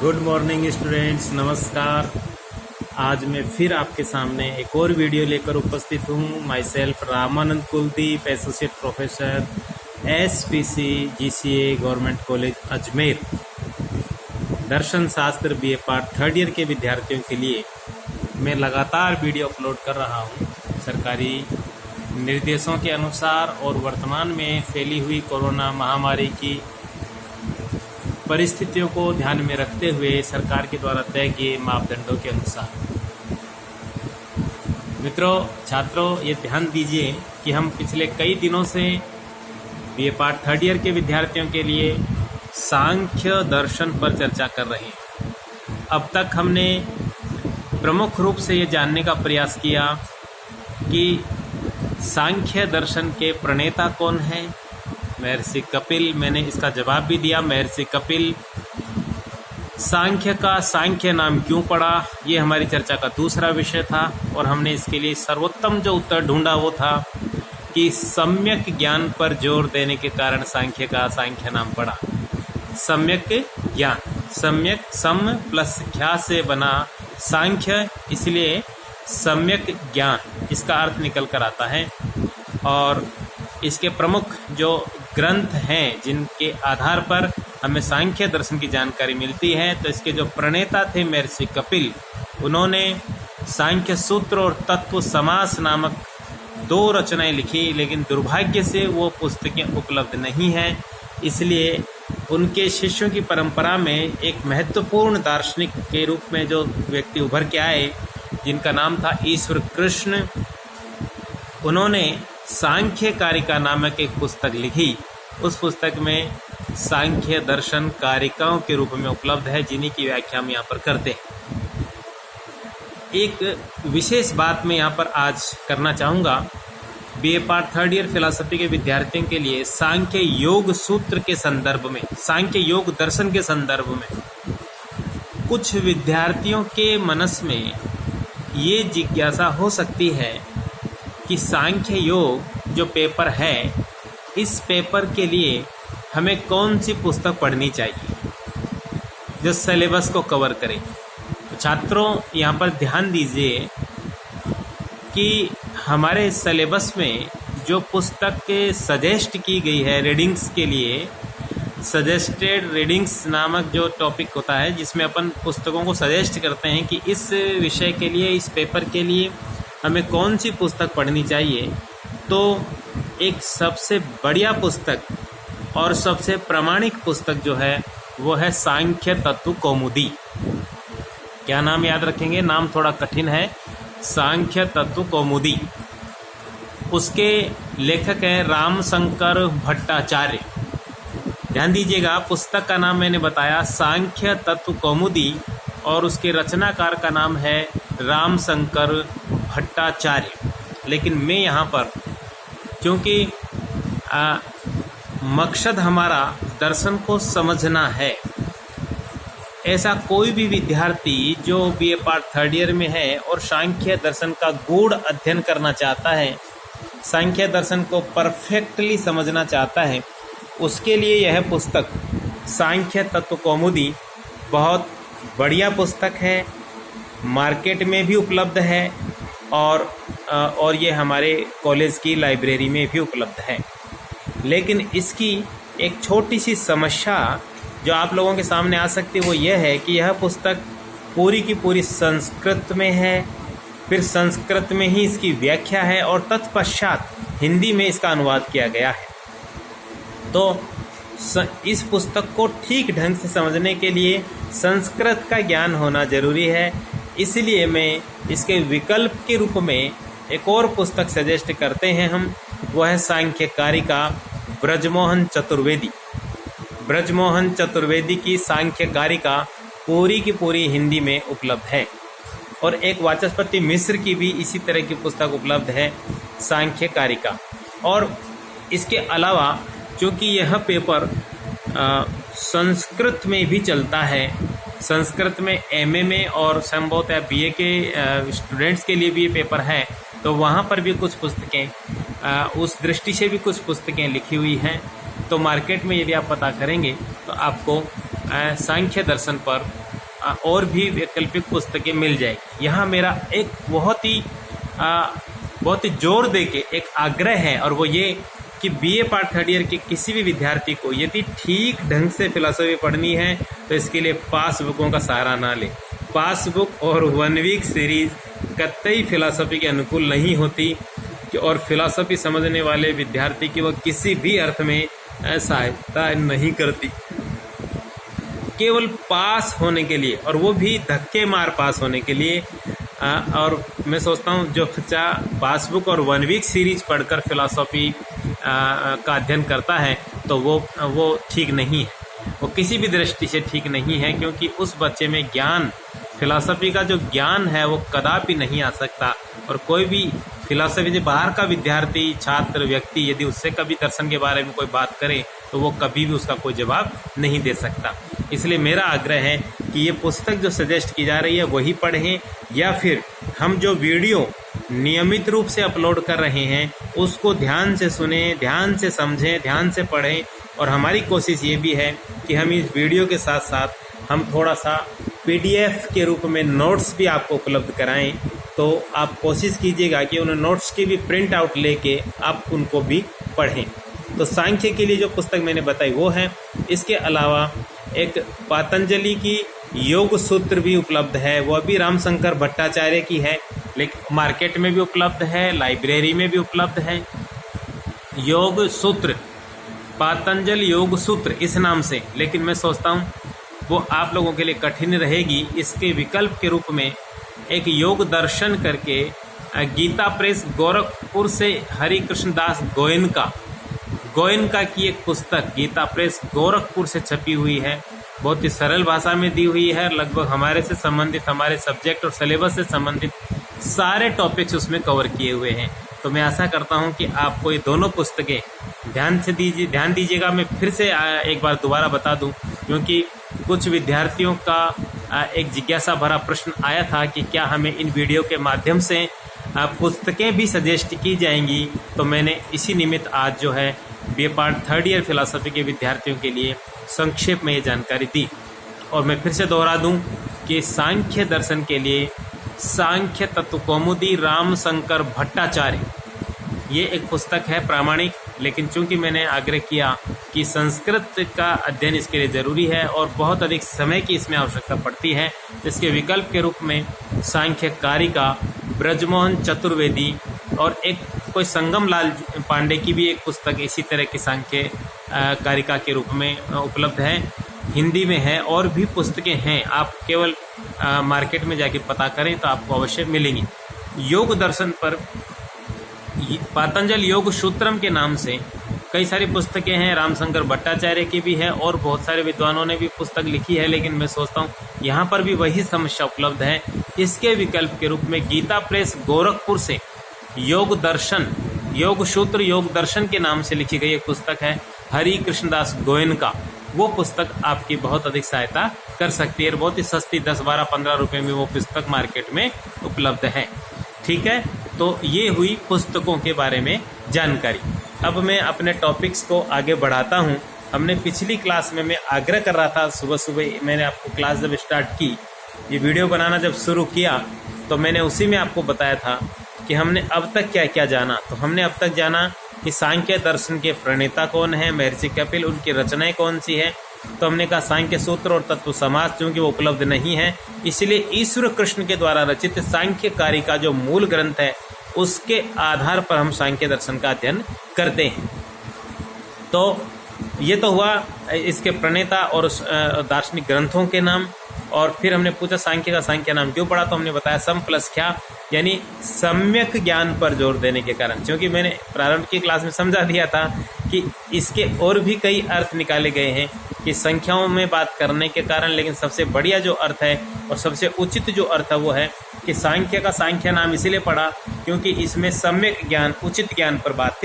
Good morning students, नमस्कार। आज मैं फिर आपके सामने एक और वीडियो लेकर उपस्थित हूँ। Myself Ramanand Kuldeep, associate professor, SPC GCA government college Ajmer. दर्शन शास्त्र BA पार्ट थर्ड ईयर के विद्यार्थियों के लिए मैं लगातार वीडियो अपलोड कर रहा हूँ। सरकारी निर्देशों के अनुसार और वर्तमान में फैली हुई कोरोना महामारी की परिस्थितियों को ध्यान में रखते हुए सरकार के द्वारा तय किए मापदंडों के अनुसार। मित्रों, छात्रों, ये ध्यान दीजिए कि हम पिछले कई दिनों से BA पार्ट थर्ड ईयर के विद्यार्थियों के लिए सांख्य दर्शन पर चर्चा कर रहे हैं। अब तक हमने प्रमुख रूप से ये जानने का प्रयास किया कि सांख्य दर्शन के प्रणेता कौन हैं। महर्षि कपिल, मैंने इसका जवाब भी दिया। महर्षि कपिल। सांख्य का सांख्य नाम क्यों पड़ा, ये हमारी चर्चा का दूसरा विषय था और हमने इसके लिए सर्वोत्तम जो उत्तर ढूंढा वो था कि सम्यक ज्ञान पर जोर देने के कारण सांख्य का सांख्य नाम पड़ा। सम्यक ज्ञान, सम्यक सम प्लस ख्या से बना सांख्य, इसलिए सम्यक ज्ञान इसका अर्थ निकल कर आता है। और इसके प्रमुख जो ग्रंथ हैं जिनके आधार पर हमें सांख्य दर्शन की जानकारी मिलती है, तो इसके जो प्रणेता थे महर्षि कपिल, उन्होंने सांख्य सूत्र और तत्व समास नामक 2 रचनाएं लिखी, लेकिन दुर्भाग्य से वो पुस्तकें उपलब्ध नहीं हैं। इसलिए उनके शिष्यों की परंपरा में एक महत्वपूर्ण दार्शनिक के रूप में जो व्यक्ति उभर के आए, जिनका नाम था ईश्वर कृष्ण, उन्होंने सांख्य कारिका नामक एक पुस्तक लिखी। उस पुस्तक में सांख्य दर्शन कारिकाओं के रूप में उपलब्ध है, जिन्हीं की व्याख्या हम यहाँ पर करते हैं। एक विशेष बात मैं यहाँ पर आज करना चाहूँगा। BA part third year philosophy के विद्यार्थियों के लिए सांख्य योग सूत्र के संदर्भ में, सांख्य योग दर्शन के संदर्भ में कुछ विद्यार्थियों के मनस में ये जिज्ञासा हो सकती है कि सांख्य योग जो पेपर है, इस पेपर के लिए हमें कौन सी पुस्तक पढ़नी चाहिए जो सिलेबस को कवर करे। तो छात्रों, यहाँ पर ध्यान दीजिए कि हमारे सिलेबस में जो पुस्तक सजेस्ट की गई है रीडिंग्स के लिए, सजेस्टेड रीडिंग्स नामक जो टॉपिक होता है, जिसमें अपन पुस्तकों को सजेस्ट करते हैं कि इस विषय के लिए, इस पेपर के लिए हमें कौन सी पुस्तक पढ़नी चाहिए, तो एक सबसे बढ़िया पुस्तक और सबसे प्रामाणिक पुस्तक जो है वो है सांख्य तत्व कौमुदी। क्या नाम याद रखेंगे, नाम थोड़ा कठिन है, सांख्य तत्व कौमुदी। उसके लेखक हैं रामशंकर भट्टाचार्य। ध्यान दीजिएगा, पुस्तक का नाम मैंने बताया सांख्य तत्व कौमुदी और उसके रचनाकार का नाम है रामशंकर भट्टाचार्य। लेकिन मैं यहाँ पर, क्योंकि मकसद हमारा दर्शन को समझना है, ऐसा कोई भी विद्यार्थी जो BA पार्ट थर्ड ईयर में है और सांख्य दर्शन का गूढ़ अध्ययन करना चाहता है, सांख्य दर्शन को परफेक्टली समझना चाहता है, उसके लिए यह पुस्तक सांख्य तत्व कौमुदी बहुत बढ़िया पुस्तक है। मार्केट में भी उपलब्ध है और ये हमारे कॉलेज की लाइब्रेरी में भी उपलब्ध है। लेकिन इसकी एक छोटी सी समस्या जो आप लोगों के सामने आ सकती है वो यह है कि यह पुस्तक पूरी की पूरी संस्कृत में है, फिर संस्कृत में ही इसकी व्याख्या है और तत्पश्चात हिंदी में इसका अनुवाद किया गया है। तो इस पुस्तक को ठीक ढंग से समझने के लिए संस्कृत का ज्ञान होना जरूरी है। इसलिए मैं इसके विकल्प के रूप में एक और पुस्तक सजेस्ट करते हैं हम, वह है सांख्य कारिका ब्रजमोहन चतुर्वेदी। ब्रजमोहन चतुर्वेदी की सांख्य कारिका पूरी की पूरी हिंदी में उपलब्ध है और एक वाचस्पति मिश्र की भी इसी तरह की पुस्तक उपलब्ध है, सांख्य कारिका। और इसके अलावा क्योंकि यह पेपर संस्कृत में भी चलता है, संस्कृत में MA में और संभवतः BA के स्टूडेंट्स के लिए भी ये पेपर है, तो वहाँ पर भी कुछ पुस्तकें, उस दृष्टि से भी कुछ पुस्तकें लिखी हुई हैं। तो मार्केट में यदि आप पता करेंगे तो आपको सांख्य दर्शन पर और भी वैकल्पिक पुस्तकें मिल जाएगी। यहाँ मेरा एक बहुत ही जोर दे के एक आग्रह है, और वो ये कि बीए पार्ट थर्ड ईयर के किसी भी विद्यार्थी को यदि ठीक ढंग से फिलॉसफी पढ़नी है तो इसके लिए पास बुकों का सहारा ना ले। पास बुक और 1 वीक सीरीज कतई फिलॉसफी के अनुकूल नहीं होती, और फिलॉसफी समझने वाले विद्यार्थी की वह किसी भी अर्थ में सहायता नहीं करती। केवल पास होने के लिए, और वो भी धक्के मार पास होने के लिए, और मैं सोचता हूँ जो बच्चा पासबुक और 1 वीक सीरीज पढ़कर फिलॉसफी का अध्ययन करता है तो वो ठीक नहीं है, वो किसी भी दृष्टि से ठीक नहीं है, क्योंकि उस बच्चे में ज्ञान, फिलॉसफी का जो ज्ञान है वो कदापि नहीं आ सकता। और कोई भी फिलॉसफी से बाहर का विद्यार्थी, छात्र, व्यक्ति यदि उससे कभी दर्शन के बारे में कोई बात करे तो वो कभी भी उसका कोई जवाब नहीं दे सकता। इसलिए मेरा आग्रह है कि ये पुस्तक जो सजेस्ट की जा रही है वही पढ़ें, या फिर हम जो वीडियो नियमित रूप से अपलोड कर रहे हैं उसको ध्यान से सुनें, ध्यान से समझें, ध्यान से पढ़ें। और हमारी कोशिश ये भी है कि हम इस वीडियो के साथ साथ हम थोड़ा सा PDF के रूप में नोट्स भी आपको उपलब्ध कराएं, तो आप कोशिश कीजिएगा कि उन नोट्स की भी प्रिंट आउट लेके आप उनको भी पढ़ें। तो सांख्य के लिए जो पुस्तक मैंने बताई वो है। इसके अलावा एक पतंजलि की योग सूत्र भी उपलब्ध है, वह भी रामशंकर भट्टाचार्य की है, लेकिन मार्केट में भी उपलब्ध है, लाइब्रेरी में भी उपलब्ध है। योग सूत्र, पतंजलि योग सूत्र इस नाम से, लेकिन मैं सोचता हूँ वो आप लोगों के लिए कठिन रहेगी। इसके विकल्प के रूप में एक योग दर्शन करके गीता प्रेस गोरखपुर से हरि कृष्ण दास गोयनका की एक पुस्तक गीता प्रेस गोरखपुर से छपी हुई है, बहुत ही सरल भाषा में दी हुई है। लगभग हमारे से संबंधित, हमारे सब्जेक्ट और सिलेबस से संबंधित सारे टॉपिक्स उसमें कवर किए हुए हैं। तो मैं आशा करता हूं कि आपको ये दोनों पुस्तकें ध्यान दीजिएगा। मैं फिर से एक बार दोबारा बता दूं, क्योंकि कुछ विद्यार्थियों का एक जिज्ञासा भरा प्रश्न आया था कि क्या हमें इन वीडियो के माध्यम से पुस्तकें भी सजेस्ट की जाएंगी। तो मैंने इसी निमित्त आज जो है BA part third year philosophy के विद्यार्थियों के लिए संक्षेप में ये जानकारी दी। और मैं फिर से दोहरा दूं कि सांख्य दर्शन के लिए सांख्य तत्वकौमुदी रामशंकर भट्टाचार्य ये एक पुस्तक है प्रामाणिक, लेकिन चूंकि मैंने आग्रह किया कि संस्कृत का अध्ययन इसके लिए ज़रूरी है और बहुत अधिक समय की इसमें आवश्यकता पड़ती है, इसके विकल्प के रूप में सांख्य कारिका ब्रजमोहन चतुर्वेदी और एक कोई संगम लाल पांडे की भी एक पुस्तक इसी तरह की सांख्य कारिका के रूप में उपलब्ध है, हिंदी में है। और भी पुस्तकें हैं, आप केवल मार्केट में जाके पता करें तो आपको अवश्य मिलेंगी। योग दर्शन पर पतंजलि योग सूत्रम के नाम से कई सारी पुस्तकें हैं, रामशंकर भट्टाचार्य की भी है और बहुत सारे विद्वानों ने भी पुस्तक लिखी है, लेकिन मैं सोचता हूँ यहाँ पर भी वही समस्या उपलब्ध है। इसके विकल्प के रूप में गीता प्रेस गोरखपुर से योग दर्शन, योग सूत्र योग दर्शन के नाम से लिखी गई एक पुस्तक है हरि कृष्णदास गोयनका, वो पुस्तक आपकी बहुत अधिक सहायता कर सकती है। बहुत ही सस्ती 10, 12, 15 रुपए में वो पुस्तक मार्केट में उपलब्ध है। ठीक है, तो ये हुई पुस्तकों के बारे में जानकारी। अब मैं अपने टॉपिक्स को आगे बढ़ाता हूँ। हमने पिछली क्लास में मैं आग्रह कर रहा था, सुबह सुबह मैंने आपको क्लास जब स्टार्ट की, ये वीडियो बनाना जब शुरू किया तो मैंने उसी में आपको बताया था कि हमने अब तक क्या क्या जाना। तो हमने अब तक जाना कि सांख्य दर्शन के प्रणेता कौन है, महर्षि कपिल, उनकी रचनाएं कौन सी है। तो हमने कहा सांख्य सूत्र और तत्व समास चूंकि वो उपलब्ध नहीं है, इसलिए ईश्वर कृष्ण के द्वारा रचित सांख्य कारिका जो मूल ग्रंथ है उसके आधार पर हम सांख्य दर्शन का अध्ययन करते हैं। तो ये तो हुआ इसके प्रणेता और दार्शनिक ग्रंथों के नाम। और फिर हमने पूछा सांख्य का सांख्य नाम क्यों पड़ा, तो हमने बताया सम प्लस क्या, यानी सम्यक ज्ञान पर जोर देने के कारण। क्योंकि मैंने प्रारंभ की क्लास में समझा दिया था कि इसके और भी कई अर्थ निकाले गए हैं कि संख्याओं में बात करने के कारण, लेकिन सबसे बढ़िया जो अर्थ है और सबसे उचित जो अर्थ है वो है कि सांख्य का सांख्य नाम इसीलिए पड़ा क्योंकि इसमें सम्यक ज्ञान, उचित ज्ञान पर बात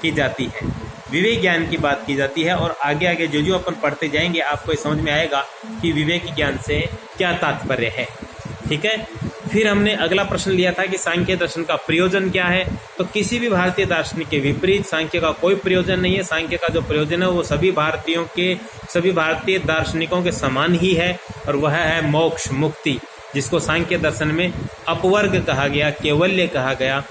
की जाती है, विवेक ज्ञान की बात की जाती है। और आगे आगे जो अपन पढ़ते जाएंगे आपको ये समझ में आएगा कि विवेक ज्ञान से क्या तात्पर्य है। ठीक है, फिर हमने अगला प्रश्न लिया था कि सांख्य दर्शन का प्रयोजन क्या है। तो किसी भी भारतीय दार्शनिक के विपरीत सांख्य का कोई प्रयोजन नहीं है। सांख्य का जो प्रयोजन है वो सभी भारतीय दार्शनिकों के समान ही है, और वह है मोक्ष, मुक्ति, जिसको सांख्य दर्शन में अपवर्ग कहा गया, कैवल्य कहा गया,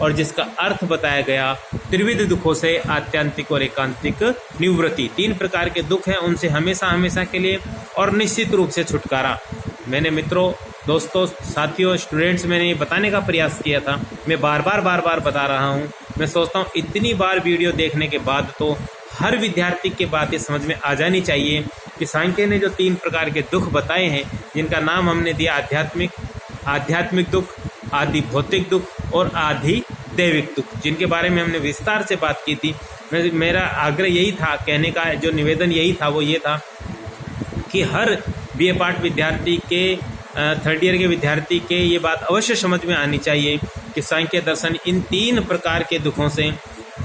और जिसका अर्थ बताया गया त्रिविध दुखों से आत्यांतिक और एकांतिक निवृत्ति। 3 प्रकार के दुख हैं, उनसे हमेशा हमेशा के लिए और निश्चित रूप से छुटकारा। मैंने मित्रों, दोस्तों, साथियों, स्टूडेंट्स, मैंने ये बताने का प्रयास किया था। मैं बार बार बता रहा हूँ। मैं सोचता हूँ इतनी बार वीडियो देखने के बाद तो हर विद्यार्थी के बात ये समझ में आ जानी चाहिए कि सांख्य ने जो 3 प्रकार के दुख बताए हैं, जिनका नाम हमने दिया आध्यात्मिक दुख, आदि भौतिक दुख और आदि दैविक दुख, जिनके बारे में हमने विस्तार से बात की थी। मेरा आग्रह यही था, कहने का जो निवेदन यही था वो ये था कि हर बीए पार्ट विद्यार्थी के 3rd ईयर के विद्यार्थी के ये बात अवश्य समझ में आनी चाहिए कि सांख्य दर्शन इन 3 प्रकार के दुखों से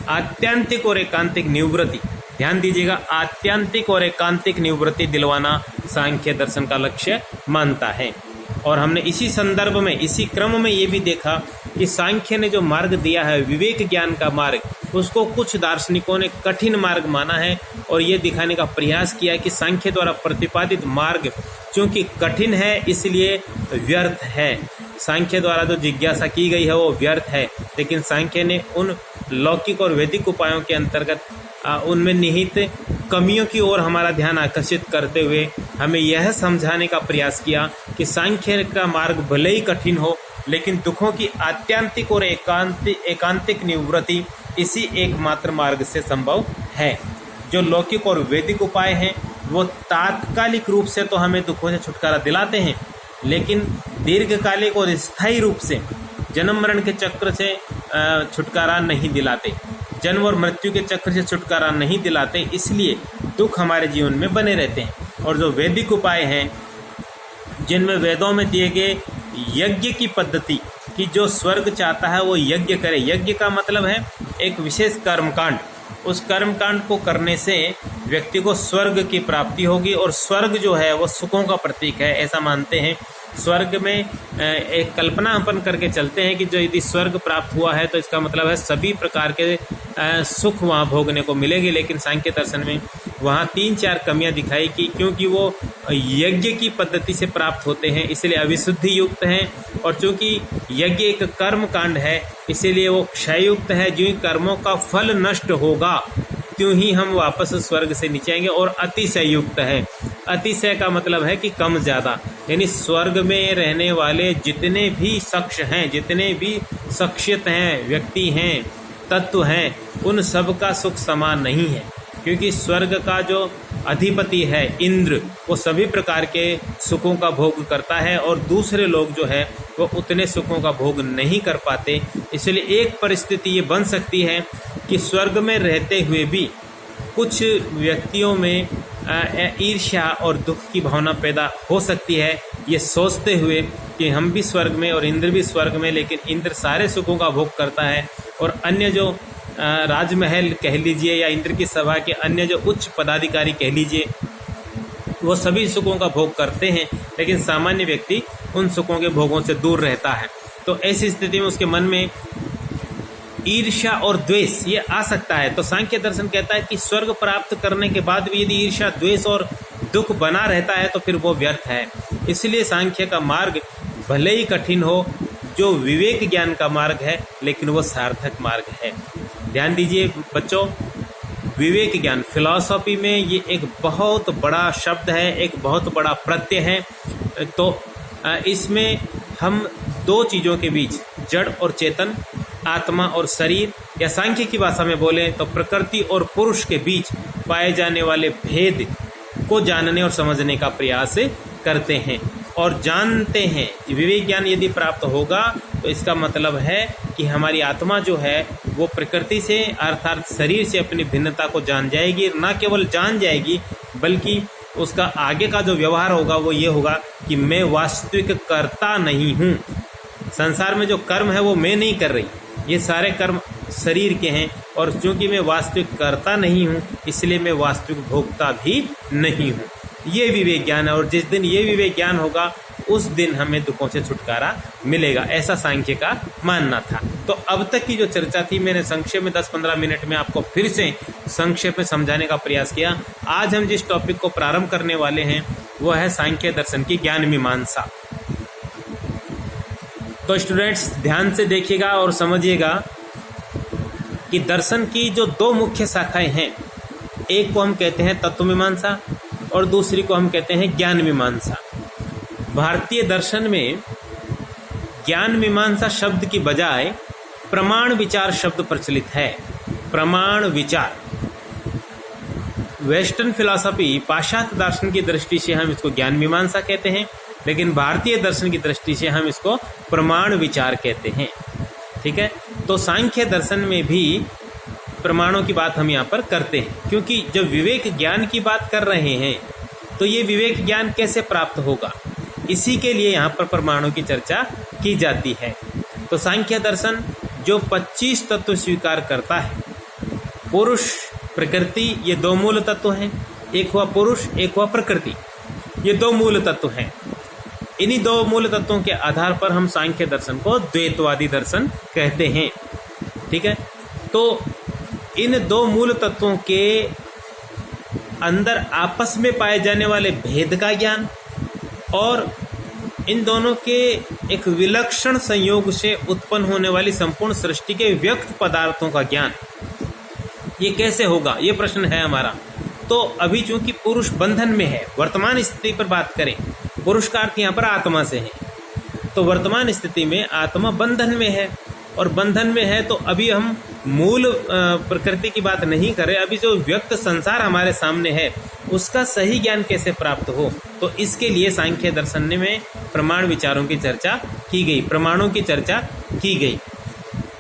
आत्यांतिक और एकांतिक निवृत्ति, ध्यान दीजिएगा, आत्यांतिक और एकांतिक निवृत्ति दिलवाना सांख्य दर्शन का लक्ष्य मानता है। और हमने इसी संदर्भ में, इसी क्रम में ये भी देखा कि सांख्य ने जो मार्ग दिया है, विवेक ज्ञान का मार्ग, उसको कुछ दार्शनिकों ने कठिन मार्ग माना है, और ये दिखाने का प्रयास किया कि सांख्य द्वारा प्रतिपादित मार्ग चूंकि कठिन है इसलिए व्यर्थ है। सांख्य द्वारा जो जिज्ञासा की गई है वो व्यर्थ है, लेकिन सांख्य ने उन लौकिक और वैदिक उपायों के अंतर्गत उनमें निहित कमियों की ओर हमारा ध्यान आकर्षित करते हुए हमें यह समझाने का प्रयास किया कि सांख्य का मार्ग भले ही कठिन हो, लेकिन दुखों की आत्यांतिक और एकांतिक निवृत्ति इसी एकमात्र मार्ग से संभव है। जो लौकिक और वैदिक उपाय हैं वो तात्कालिक रूप से तो हमें दुखों से छुटकारा दिलाते हैं, लेकिन दीर्घकालिक और स्थायी रूप से जन्म मरण के चक्र से छुटकारा नहीं दिलाते, जन्म और मृत्यु के चक्र से छुटकारा नहीं दिलाते, इसलिए दुख हमारे जीवन में बने रहते हैं। और जो वैदिक उपाय हैं, जिनमें वेदों में दिए गए यज्ञ की पद्धति कि जो स्वर्ग चाहता है वो यज्ञ करे, यज्ञ का मतलब है एक विशेष कर्मकांड, उस कर्मकांड को करने से व्यक्ति को स्वर्ग की प्राप्ति होगी, और स्वर्ग जो है वो सुखों का प्रतीक है, ऐसा मानते हैं। स्वर्ग में एक कल्पना अपन करके चलते हैं कि जो यदि स्वर्ग प्राप्त हुआ है तो इसका मतलब है सभी प्रकार के सुख वहाँ भोगने को मिलेगी, लेकिन सांख्य दर्शन में वहाँ 3-4 कमियां दिखाई कि क्योंकि वो यज्ञ की पद्धति से प्राप्त होते हैं इसलिए अविशुद्धि युक्त हैं, और चूंकि यज्ञ एक कर्म कांड है इसीलिए वो क्षय युक्त है। जो ही कर्मों का फल नष्ट होगा त्यों ही हम वापस स्वर्ग से नीचे आएंगे, और अतिशय युक्त है। अतिशय का मतलब है कि कम ज्यादा, यानी स्वर्ग में रहने वाले जितने भी शख्स हैं, जितने भी शख्सियत हैं, व्यक्ति हैं, तत्व हैं, उन सब का सुख समान नहीं है, क्योंकि स्वर्ग का जो अधिपति है इंद्र, वो सभी प्रकार के सुखों का भोग करता है, और दूसरे लोग जो है वो उतने सुखों का भोग नहीं कर पाते। इसलिए एक परिस्थिति ये बन सकती है कि स्वर्ग में रहते हुए भी कुछ व्यक्तियों में ईर्ष्या और दुख की भावना पैदा हो सकती है, ये सोचते हुए कि हम भी स्वर्ग में और इंद्र भी स्वर्ग में, लेकिन इंद्र सारे सुखों का भोग करता है और अन्य जो राजमहल कह लीजिए या इंद्र की सभा के अन्य जो उच्च पदाधिकारी कह लीजिए, वो सभी सुखों का भोग करते हैं, लेकिन सामान्य व्यक्ति उन सुखों के भोगों से दूर रहता है। तो ऐसी स्थिति में उसके मन में ईर्ष्या और द्वेष ये आ सकता है। तो सांख्य दर्शन कहता है कि स्वर्ग प्राप्त करने के बाद भी यदि ईर्ष्या, द्वेष और दुख बना रहता है तो फिर वो व्यर्थ है। इसलिए सांख्य का मार्ग भले ही कठिन हो, जो विवेक ज्ञान का मार्ग है, लेकिन वो सार्थक मार्ग है। ध्यान दीजिए बच्चों, विवेक ज्ञान फिलॉसफी में ये एक बहुत बड़ा शब्द है, एक बहुत बड़ा प्रत्यय है। तो इसमें हम 2 चीज़ों के बीच, जड़ और चेतन, आत्मा और शरीर, या सांख्य की भाषा में बोले तो प्रकृति और पुरुष के बीच पाए जाने वाले भेद को जानने और समझने का प्रयास करते हैं और जानते हैं। विवेक ज्ञान यदि प्राप्त होगा तो इसका मतलब है कि हमारी आत्मा जो है वो प्रकृति से अर्थात शरीर से अपनी भिन्नता को जान जाएगी। न केवल जान जाएगी बल्कि उसका आगे का जो व्यवहार होगा वो ये होगा कि मैं वास्तविक कर्ता नहीं हूँ। संसार में जो कर्म है वो मैं नहीं कर रही, ये सारे कर्म शरीर के हैं, और चूंकि मैं वास्तविक कर्ता नहीं हूँ इसलिए मैं वास्तविक भोक्ता भी नहीं हूँ। ये विवेक ज्ञान है, और जिस दिन ये विवेक ज्ञान होगा उस दिन हमें दुखों से छुटकारा मिलेगा, ऐसा सांख्य का मानना था। तो अब तक की जो चर्चा थी मैंने संक्षेप में 10-15 मिनट में आपको फिर से संक्षेप में समझाने का प्रयास किया। आज हम जिस टॉपिक को प्रारंभ करने वाले हैं वो है सांख्य दर्शन की ज्ञान मीमांसा। तो स्टूडेंट्स ध्यान से देखिएगा और समझिएगा कि दर्शन की जो दो मुख्य शाखाएं हैं, एक को हम कहते हैं तत्व मीमांसा और दूसरी को हम कहते हैं ज्ञान मीमांसा। भारतीय दर्शन में ज्ञान मीमांसा शब्द की बजाय प्रमाण विचार शब्द प्रचलित है। प्रमाण विचार, वेस्टर्न फिलॉसफी पाश्चात्य दर्शन की दृष्टि से हम इसको ज्ञान मीमांसा कहते हैं, लेकिन भारतीय दर्शन की दृष्टि से हम इसको प्रमाण विचार कहते हैं। ठीक है, तो सांख्य दर्शन में भी प्रमाणों की बात हम यहाँ पर करते हैं, क्योंकि जब विवेक ज्ञान की बात कर रहे हैं तो ये विवेक ज्ञान कैसे प्राप्त होगा, इसी के लिए यहाँ पर प्रमाणों की चर्चा की जाती है। तो सांख्य दर्शन जो 25 तत्व स्वीकार करता है, पुरुष प्रकृति, ये दो मूल तत्व हैं, एक हुआ पुरुष एक हुआ प्रकृति, ये दो मूल तत्व हैं। इन्हीं दो मूल तत्वों के आधार पर हम सांख्य दर्शन को द्वैतवादी दर्शन कहते हैं। ठीक है, तो इन दो मूल तत्वों के अंदर आपस में पाए जाने वाले भेद का ज्ञान और इन दोनों के एक विलक्षण संयोग से उत्पन्न होने वाली संपूर्ण सृष्टि के व्यक्त पदार्थों का ज्ञान, ये कैसे होगा, ये प्रश्न है हमारा। तो अभी चूंकि पुरुष बंधन में है, वर्तमान स्थिति पर बात करें, पुरुष का अर्थ यहाँ पर आत्मा से है, तो वर्तमान स्थिति में आत्मा बंधन में है, और बंधन में है तो अभी हम मूल प्रकृति की बात नहीं करें, अभी जो व्यक्त संसार हमारे सामने है उसका सही ज्ञान कैसे प्राप्त हो, तो इसके लिए सांख्य दर्शन में प्रमाण विचारों की चर्चा की गई, प्रमाणों की चर्चा की गई।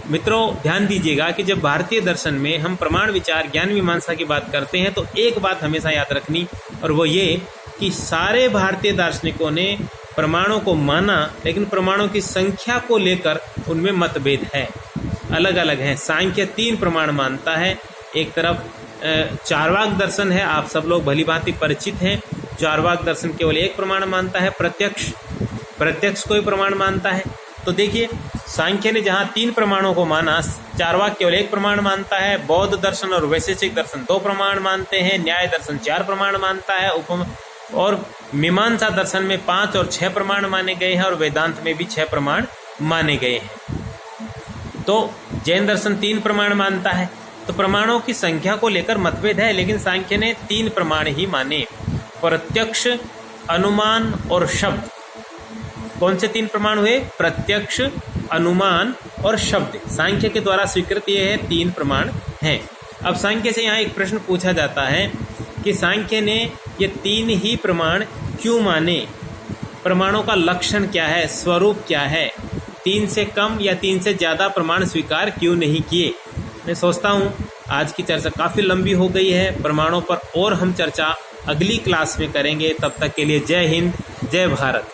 मित्रों ध्यान दीजिएगा कि जब भारतीय दर्शन में हम प्रमाण विचार ज्ञान मीमांसा की बात करते हैं तो एक बात हमेशा याद रखनी, और वो ये कि सारे भारतीय दार्शनिकों ने प्रमाणों को माना, लेकिन प्रमाणों की संख्या को लेकर उनमें मतभेद है, अलग अलग हैं। सांख्य 3 प्रमाण मानता है, एक तरफ चार्वाक दर्शन है, आप सब लोग भली भांति परिचित हैं। चार्वाक दर्शन केवल एक प्रमाण मानता है, प्रत्यक्ष को ही प्रमाण मानता है। तो देखिए सांख्य ने जहाँ 3 प्रमाणों को माना, चार्वाक केवल एक प्रमाण मानता है, बौद्ध दर्शन और वैशेषिक दर्शन 2 प्रमाण मानते हैं, न्याय दर्शन 4 प्रमाण मानता है, और मीमांसा दर्शन में 5 और 6 प्रमाण माने गए हैं, और वेदांत में भी 6 प्रमाण माने गए हैं। तो जैन दर्शन 3 प्रमाण मानता है। तो प्रमाणों की संख्या को लेकर मतभेद है, लेकिन सांख्य ने 3 प्रमाण ही माने, प्रत्यक्ष, अनुमान और शब्द। कौन से 3 प्रमाण हुए? प्रत्यक्ष, अनुमान और शब्द। सांख्य के द्वारा स्वीकृत ये है 3 प्रमाण हैं। अब सांख्य से यहाँ एक प्रश्न पूछा जाता है कि सांख्य ने ये 3 ही प्रमाण क्यों माने, प्रमाणों का लक्षण क्या है, स्वरूप क्या है, 3 से कम या 3 से ज़्यादा प्रमाण स्वीकार क्यों नहीं किए। मैं सोचता हूँ आज की चर्चा काफ़ी लंबी हो गई है, प्रमाणों पर और हम चर्चा अगली क्लास में करेंगे। तब तक के लिए जय हिंद, जय भारत।